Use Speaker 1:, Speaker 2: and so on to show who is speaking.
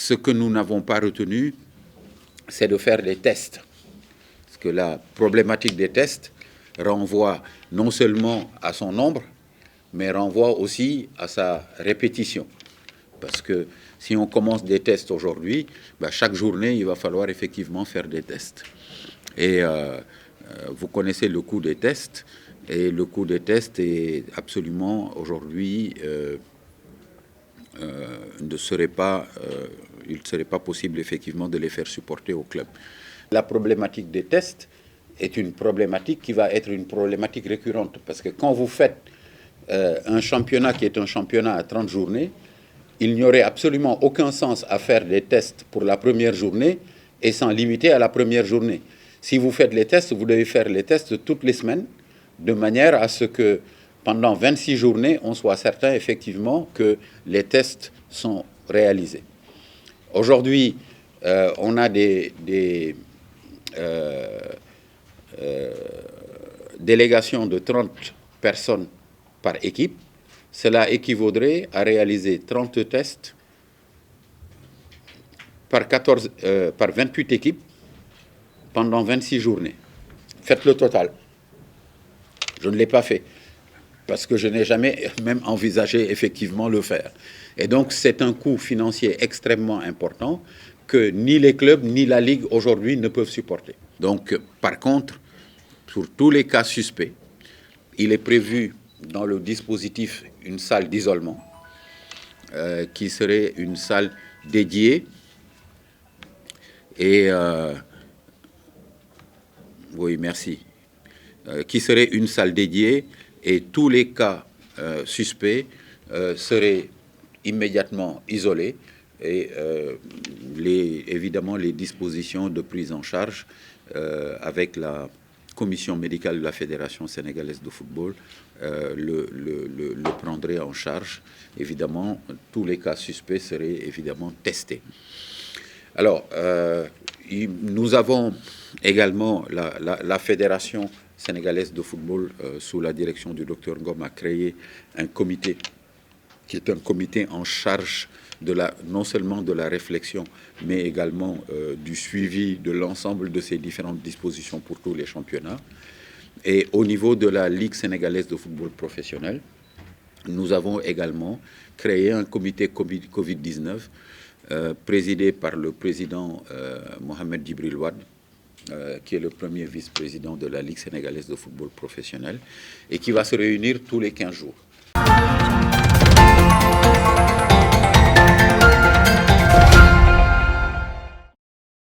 Speaker 1: ce que nous n'avons pas retenu, c'est de faire des tests. Parce que la problématique des tests renvoie non seulement à son nombre, mais renvoie aussi à sa répétition. Parce que si on commence des tests aujourd'hui, chaque journée, il va falloir effectivement faire des tests. Et vous connaissez le coût des tests, et le coût des tests est absolument aujourd'hui, il ne serait pas possible effectivement de les faire supporter au club. La problématique des tests est une problématique qui va être une problématique récurrente, parce que quand vous faites un championnat qui est un championnat à 30 journées, il n'y aurait absolument aucun sens à faire des tests pour la première journée et s'en limiter à la première journée. Si vous faites les tests, vous devez faire les tests toutes les semaines, de manière à ce que pendant 26 journées, on soit certain effectivement que les tests sont réalisés. Aujourd'hui, on a des délégations de 30 personnes par équipe. Cela équivaudrait à réaliser 30 tests par 28 équipes pendant 26 journées. Faites le total. Je ne l'ai pas fait parce que je n'ai jamais même envisagé effectivement le faire. Et donc c'est un coût financier extrêmement important que ni les clubs ni la Ligue aujourd'hui ne peuvent supporter. Donc par contre, pour tous les cas suspects, il est prévu dans le dispositif une salle d'isolement qui serait une salle dédiée et oui, merci. Qui serait une salle dédiée et tous les cas suspects seraient immédiatement isolés et évidemment les dispositions de prise en charge avec la commission médicale de la Fédération sénégalaise de football le prendrait en charge. Évidemment, tous les cas suspects seraient évidemment testés. Alors, nous avons également la Fédération sénégalaise de football, sous la direction du docteur Ngom, a créé un comité qui est un comité en charge non seulement de la réflexion, mais également du suivi de l'ensemble de ces différentes dispositions pour tous les championnats. Et au niveau de la Ligue sénégalaise de football professionnel, nous avons également créé un comité Covid-19 présidé par le président Mohamed Djibril Wade, qui est le premier vice-président de la Ligue sénégalaise de football professionnel et qui va se réunir tous les 15 jours.